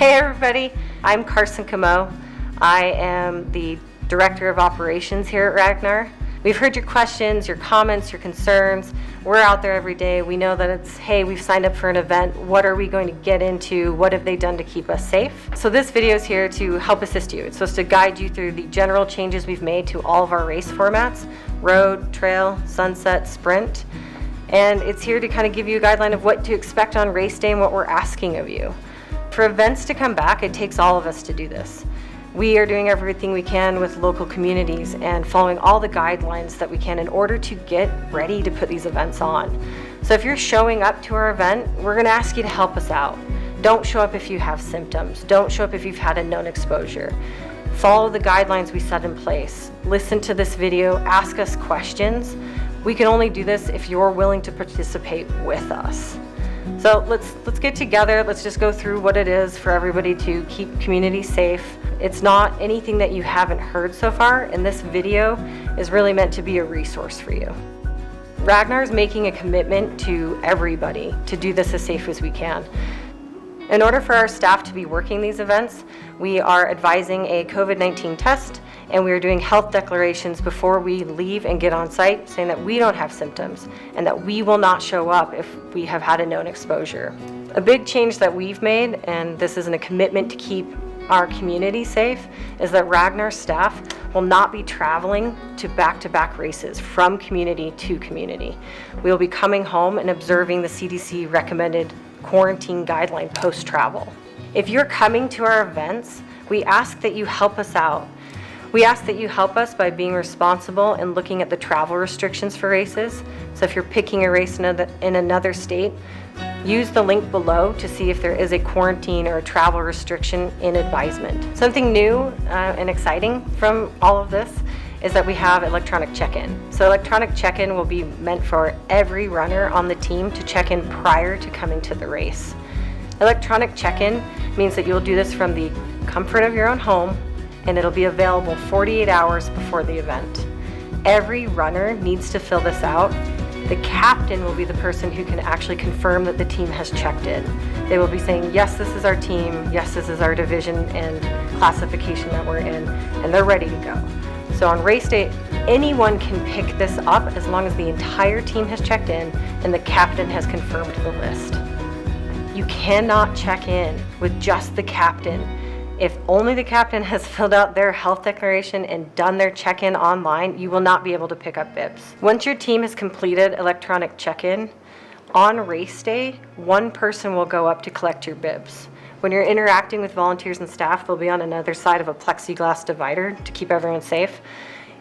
Hey everybody, I'm Carson Camo. I am the Director of Operations here at Ragnar. We've heard your questions, your comments, your concerns. We're out there every day. We know that it's, hey, we've signed up for an event. What are we going to get into? What have they done to keep us safe? So this video is here to help assist you. It's supposed to guide you through the general changes we've made to all of our race formats: road, trail, sunset, sprint. And it's here to kind of give you a guideline of what to expect on race day and what we're asking of you. For events to come back, it takes all of us to do this. We are doing everything we can with local communities and following all the guidelines that we can in order to get ready to put these events on. So if you're showing up to our event, we're going to ask you to help us out. Don't show up if you have symptoms. Don't show up if you've had a known exposure. Follow the guidelines we set in place. Listen to this video, ask us questions. We can only do this if you're willing to participate with us. So let's get together. Let's just go through what it is for everybody to keep community safe. It's not anything that you haven't heard so far, and this video is really meant to be a resource for you. Ragnar is making a commitment to everybody to do this as safe as we can. In order for our staff to be working these events, we are advising a COVID-19 test, and we are doing health declarations before we leave and get on site, saying that we don't have symptoms and that we will not show up if we have had a known exposure. A big change that we've made, and this isn't a commitment to keep our community safe, is that Ragnar staff will not be traveling to back-to-back races from community to community. We will be coming home and observing the CDC recommended quarantine guideline post-travel. If you're coming to our events, we ask that you help us out. We ask that you help us by being responsible and looking at the travel restrictions for races. So if you're picking a race in another state, use the link below to see if there is a quarantine or a travel restriction in advisement. Something new and exciting from all of this is that we have electronic check-in. So electronic check-in will be meant for every runner on the team to check in prior to coming to the race. Electronic check-in means that you'll do this from the comfort of your own home, and it'll be available 48 hours before the event. Every runner needs to fill this out. The captain will be the person who can actually confirm that the team has checked in. They will be saying, yes, this is our team, yes, this is our division and classification that we're in, and they're ready to go. So on race day, anyone can pick this up as long as the entire team has checked in and the captain has confirmed the list. You cannot check in with just the captain. If only the captain has filled out their health declaration and done their check-in online, you will not be able to pick up BIBS. Once your team has completed electronic check-in, on race day, one person will go up to collect your BIBS. When you're interacting with volunteers and staff, they'll be on another side of a plexiglass divider to keep everyone safe.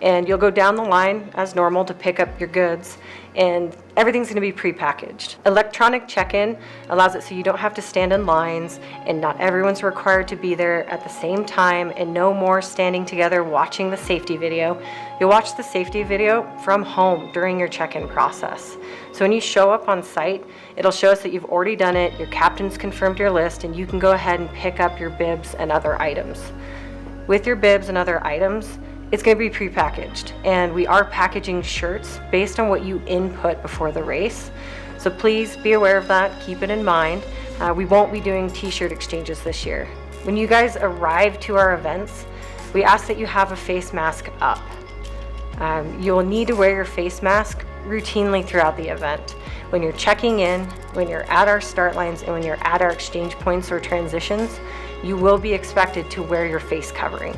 And you'll go down the line as normal to pick up your goods, and everything's going to be prepackaged. Electronic check-in allows it so you don't have to stand in lines, and not everyone's required to be there at the same time, and no more standing together watching the safety video. You'll watch the safety video from home during your check-in process. So when you show up on site, it'll show us that you've already done it, your captain's confirmed your list, and you can go ahead and pick up your BIBS and other items. With your BIBS and other items, it's going to be prepackaged, and we are packaging shirts based on what you input before the race. So please be aware of that, keep it in mind. We won't be doing t-shirt exchanges this year. When you guys arrive to our events, we ask that you have a face mask up. You'll need to wear your face mask routinely throughout the event. When you're checking in, when you're at our start lines, and when you're at our exchange points or transitions, you will be expected to wear your face covering.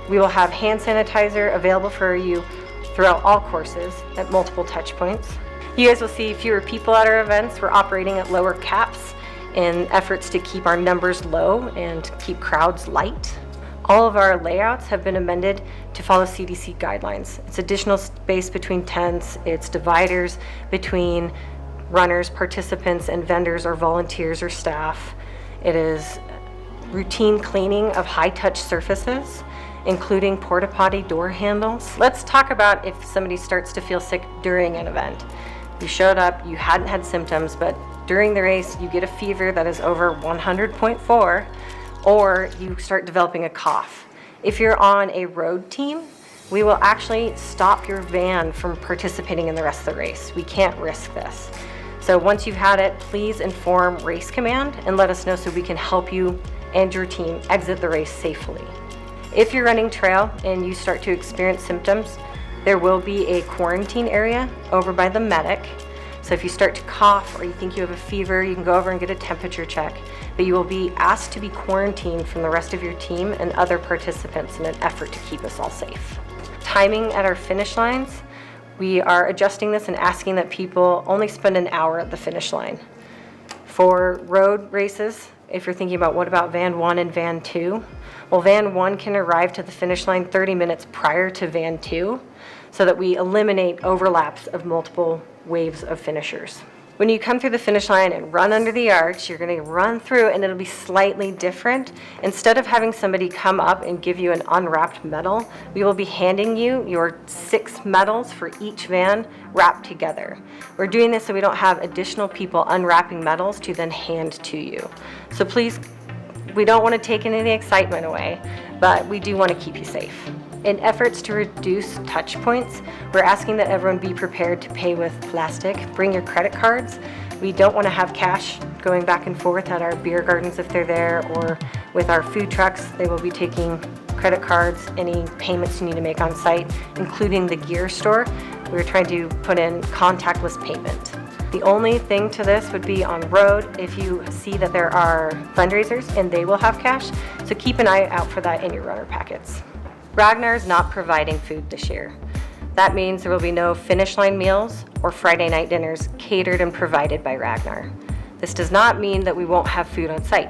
We will have hand sanitizer available for you throughout all courses at multiple touch points. You guys will see fewer people at our events. We're operating at lower caps in efforts to keep our numbers low and keep crowds light. All of our layouts have been amended to follow CDC guidelines. It's additional space between tents, it's dividers between runners, participants, and vendors or volunteers or staff. It is routine cleaning of high-touch surfaces, including porta potty door handles. Let's talk about if somebody starts to feel sick during an event. You showed up, you hadn't had symptoms, but during the race you get a fever that is over 100.4, or you start developing a cough. If you're on a road team, we will actually stop your van from participating in the rest of the race. We can't risk this. So once you've had it, please inform Race Command and let us know so we can help you and your team exit the race safely. If you're running trail and you start to experience symptoms, there will be a quarantine area over by the medic. So if you start to cough or you think you have a fever, you can go over and get a temperature check, but you will be asked to be quarantined from the rest of your team and other participants in an effort to keep us all safe. Timing at our finish lines, we are adjusting this and asking that people only spend an hour at the finish line. For road races, if you're thinking about what about Van 1 and Van 2, well, Van 1 can arrive to the finish line 30 minutes prior to Van 2 so that we eliminate overlaps of multiple waves of finishers. When you come through the finish line and run under the arch, you're going to run through and it'll be slightly different. Instead of having somebody come up and give you an unwrapped medal, we will be handing you your 6 medals for each van wrapped together. We're doing this so we don't have additional people unwrapping medals to then hand to you. So please, we don't want to take any of the excitement away, but we do want to keep you safe. In efforts to reduce touch points, we're asking that everyone be prepared to pay with plastic. Bring your credit cards. We don't want to have cash going back and forth at our beer gardens if they're there, or with our food trucks. They will be taking credit cards, any payments you need to make on site, including the gear store. We're trying to put in contactless payment. The only thing to this would be on road if you see that there are fundraisers and they will have cash, so keep an eye out for that in your runner packets. Ragnar is not providing food this year. That means there will be no finish line meals or Friday night dinners catered and provided by Ragnar. This does not mean that we won't have food on site.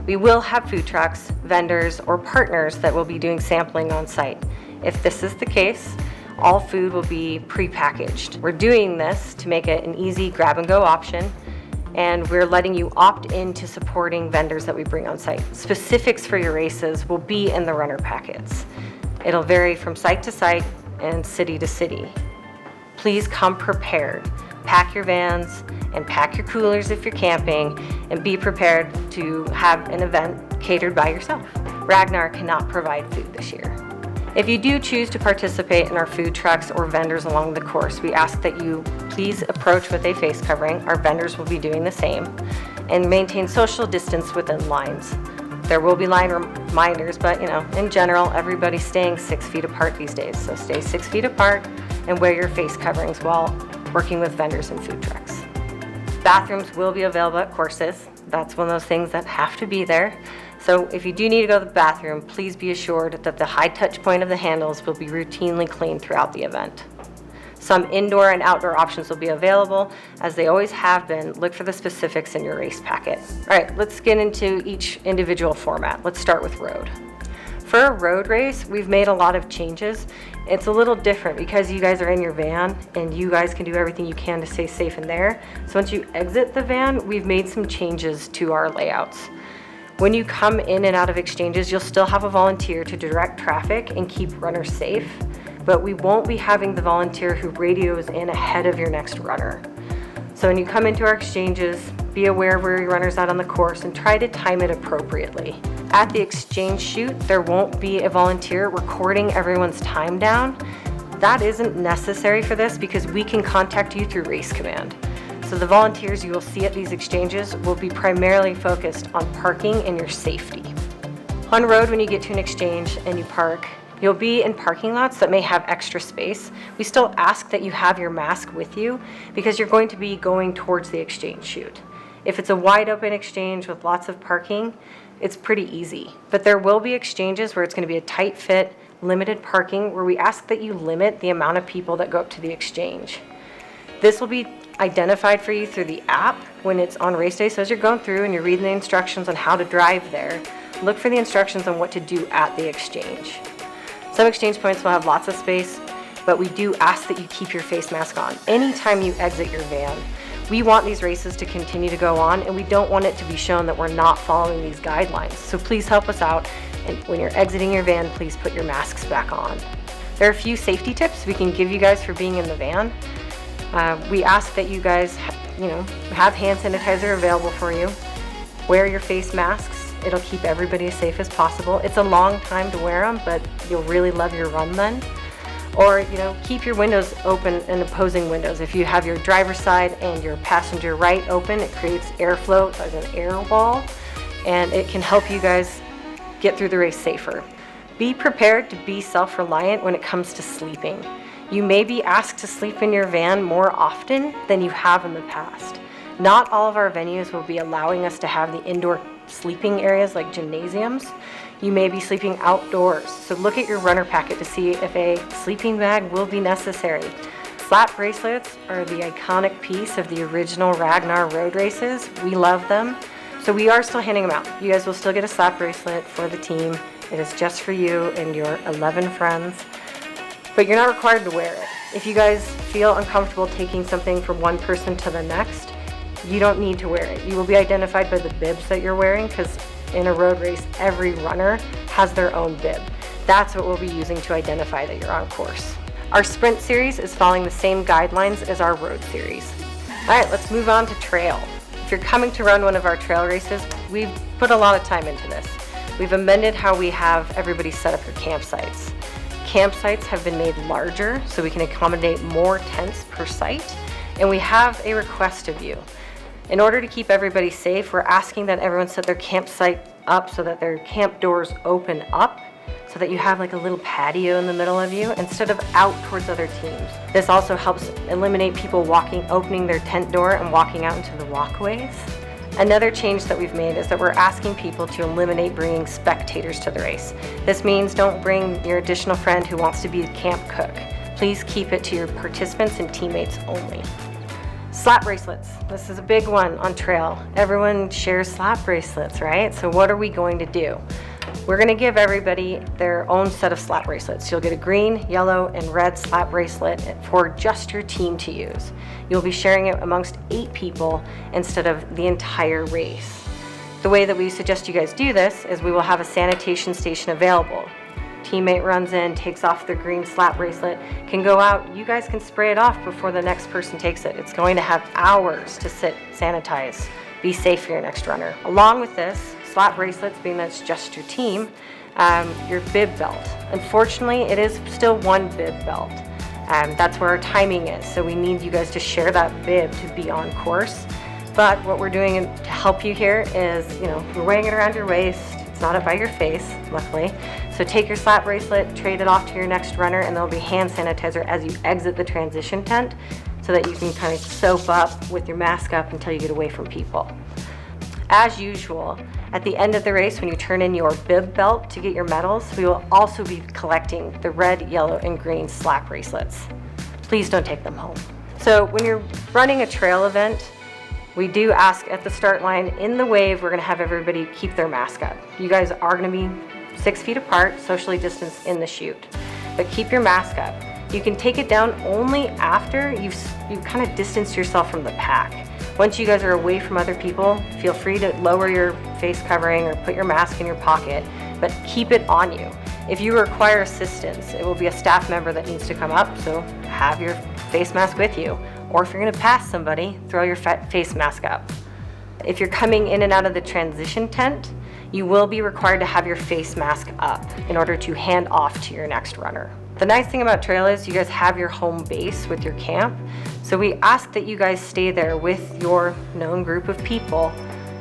We will have food trucks, vendors, or partners that will be doing sampling on site. If this is the case, all food will be pre-packaged. We're doing this to make it an easy grab-and-go option, and we're letting you opt into supporting vendors that we bring on site. Specifics for your races will be in the runner packets. It'll vary from site to site and city to city. Please come prepared. Pack your vans and pack your coolers if you're camping, and be prepared to have an event catered by yourself. Ragnar cannot provide food this year. If you do choose to participate in our food trucks or vendors along the course, we ask that you please approach with a face covering. Our vendors will be doing the same, and maintain social distance within lines. There will be line reminders, but in general, everybody's staying 6 feet apart these days. So stay 6 feet apart and wear your face coverings while working with vendors and food trucks. Bathrooms will be available at courses. That's one of those things that have to be there. So if you do need to go to the bathroom, please be assured that the high touch point of the handles will be routinely cleaned throughout the event. Some indoor and outdoor options will be available, as they always have been. Look for the specifics in your race packet. All right, let's get into each individual format. Let's start with road. For a road race, we've made a lot of changes. It's a little different because you guys are in your van and you guys can do everything you can to stay safe in there. So once you exit the van, we've made some changes to our layouts. When you come in and out of exchanges, you'll still have a volunteer to direct traffic and keep runners safe, but we won't be having the volunteer who radios in ahead of your next runner. So when you come into our exchanges, be aware of where your runner's at on the course and try to time it appropriately. At the exchange chute, there won't be a volunteer recording everyone's time down. That isn't necessary for this because we can contact you through Race Command. So the volunteers you will see at these exchanges will be primarily focused on parking and your safety. On road, when you get to an exchange and you park, you'll be in parking lots that may have extra space. We still ask that you have your mask with you because you're going to be going towards the exchange chute. If it's a wide open exchange with lots of parking, it's pretty easy. But there will be exchanges where it's going to be a tight fit, limited parking, where we ask that you limit the amount of people that go up to the exchange. This will be identified for you through the app when it's on race day. So as you're going through and you're reading the instructions on how to drive there, look for the instructions on what to do at the exchange. Some exchange points will have lots of space, but we do ask that you keep your face mask on anytime you exit your van. We want these races to continue to go on, and we don't want it to be shown that we're not following these guidelines. So please help us out, and when you're exiting your van, please put your masks back on. There are a few safety tips we can give you guys for being in the van. We ask that you guys have hand sanitizer available for you. Wear your face masks. It'll keep everybody as safe as possible. It's a long time to wear them, but you'll really love your run then. Or, keep your windows open and opposing windows. If you have your driver's side and your passenger right open, it creates airflow as an air wall. and it can help you guys get through the race safer. Be prepared to be self-reliant when it comes to sleeping. You may be asked to sleep in your van more often than you have in the past. Not all of our venues will be allowing us to have the indoor sleeping areas like gymnasiums. You may be sleeping outdoors, so look at your runner packet to see if a sleeping bag will be necessary. Slap bracelets are the iconic piece of the original Ragnar road races. We love them, so we are still handing them out. You guys will still get a slap bracelet for the team. It is just for you and your 11 friends, but you're not required to wear it. If you guys feel uncomfortable taking something from one person to the next, you don't need to wear it. You will be identified by the bibs that you're wearing, because in a road race, every runner has their own bib. That's what we'll be using to identify that you're on course. Our sprint series is following the same guidelines as our road series. All right, let's move on to trail. If you're coming to run one of our trail races, we've put a lot of time into this. We've amended how we have everybody set up your campsites. Campsites have been made larger so we can accommodate more tents per site, and we have a request of you. In order to keep everybody safe, we're asking that everyone set their campsite up so that their camp doors open up, so that you have like a little patio in the middle of you instead of out towards other teams. This also helps eliminate people opening their tent door and walking out into the walkways. Another change that we've made is that we're asking people to eliminate bringing spectators to the race. This means don't bring your additional friend who wants to be the camp cook. Please keep it to your participants and teammates only. Slap bracelets. This is a big one on trail. Everyone shares slap bracelets, right? So what are we going to do? We're going to give everybody their own set of slap bracelets. You'll get a green, yellow, and red slap bracelet for just your team to use. You'll be sharing it amongst 8 people instead of the entire race. The way that we suggest you guys do this is we will have a sanitation station available. Teammate runs in, takes off their green slap bracelet, can go out. You guys can spray it off before the next person takes it. It's going to have hours to sit, sanitize. Be safe for your next runner. Along with this, slap bracelets, being that it's just your team, your bib belt. Unfortunately, it is still one bib belt. That's where our timing is, so we need you guys to share that bib to be on course. But what we're doing to help you here is, you're wearing it around your waist. It's not up by your face, luckily. So take your slap bracelet, trade it off to your next runner, and there'll be hand sanitizer as you exit the transition tent so that you can kind of soap up with your mask up until you get away from people. As usual, at the end of the race, when you turn in your bib belt to get your medals, we will also be collecting the red, yellow, and green slap bracelets. Please don't take them home. So when you're running a trail event, we do ask at the start line, in the wave, we're gonna have everybody keep their mask up. You guys are gonna be 6 feet apart, socially distanced in the chute, but keep your mask up. You can take it down only after you've kind of distanced yourself from the pack. Once you guys are away from other people, feel free to lower your face covering or put your mask in your pocket, but keep it on you. If you require assistance, it will be a staff member that needs to come up, so have your face mask with you. Or if you're gonna pass somebody, throw your face mask up. If you're coming in and out of the transition tent, you will be required to have your face mask up in order to hand off to your next runner. The nice thing about trail is you guys have your home base with your camp, so we ask that you guys stay there with your known group of people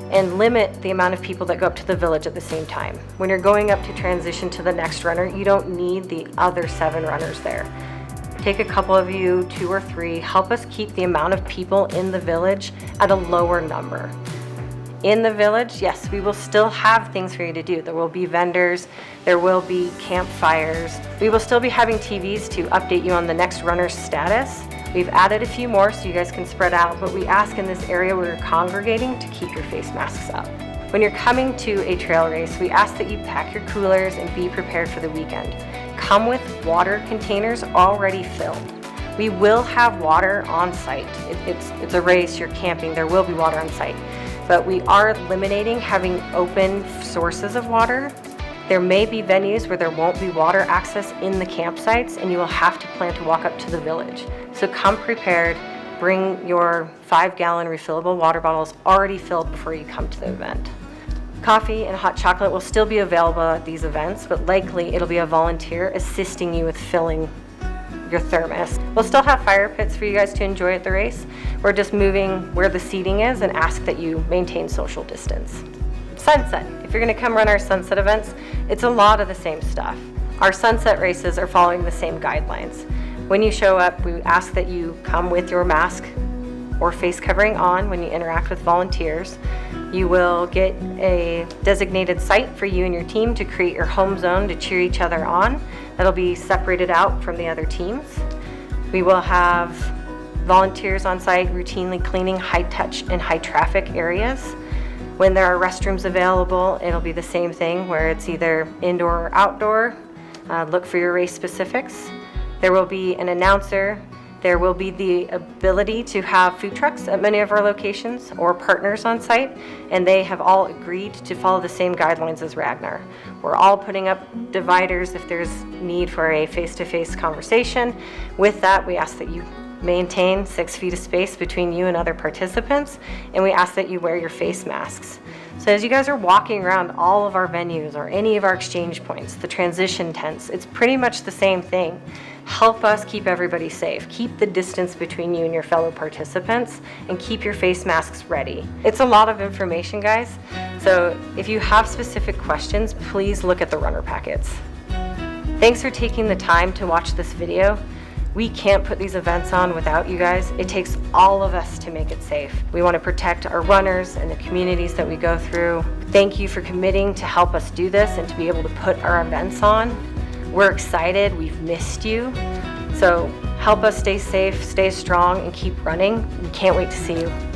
and limit the amount of people that go up to the village at the same time. When you're going up to transition to the next runner, you don't need the other 7 runners there. Take a couple of you, 2 or 3, help us keep the amount of people in the village at a lower number. In the village, yes, we will still have things for you to do. There will be vendors, there will be campfires. We will still be having TVs to update you on the next runner's status. We've added a few more so you guys can spread out, but we ask in this area where you're congregating to keep your face masks up. When you're coming to a trail race, we ask that you pack your coolers and be prepared for the weekend. Come with water containers already filled. We will have water on site. It's a race, you're camping, there will be water on site. But we are eliminating having open sources of water. There may be venues where there won't be water access in the campsites and you will have to plan to walk up to the village. So come prepared, bring your 5-gallon refillable water bottles already filled before you come to the event. Coffee and hot chocolate will still be available at these events, but likely it'll be a volunteer assisting you with filling your thermos. We'll still have fire pits for you guys to enjoy at the race. We're just moving where the seating is and ask that you maintain social distance. Sunset. If you're going to come run our sunset events, it's a lot of the same stuff. Our sunset races are following the same guidelines. When you show up, we ask that you come with your mask or face covering on when you interact with volunteers. You will get a designated site for you and your team to create your home zone to cheer each other on. That'll be separated out from the other teams. We will have volunteers on site routinely cleaning high-touch and high-traffic areas. When there are restrooms available, it'll be the same thing where it's either indoor or outdoor. Look for your race specifics. There will be an announcer. There will be the ability to have food trucks at many of our locations or partners on site, and they have all agreed to follow the same guidelines as Ragnar. We're all putting up dividers if there's need for a face-to-face conversation. With that, we ask that you maintain 6 feet of space between you and other participants, and we ask that you wear your face masks. So as you guys are walking around all of our venues or any of our exchange points, the transition tents, it's pretty much the same thing. Help us keep everybody safe. Keep the distance between you and your fellow participants, and keep your face masks ready. It's a lot of information, guys. So if you have specific questions, please look at the runner packets. Thanks for taking the time to watch this video. We can't put these events on without you guys. It takes all of us to make it safe. We want to protect our runners and the communities that we go through. Thank you for committing to help us do this and to be able to put our events on. We're excited. We've missed you. So help us stay safe, stay strong, and keep running. We can't wait to see you.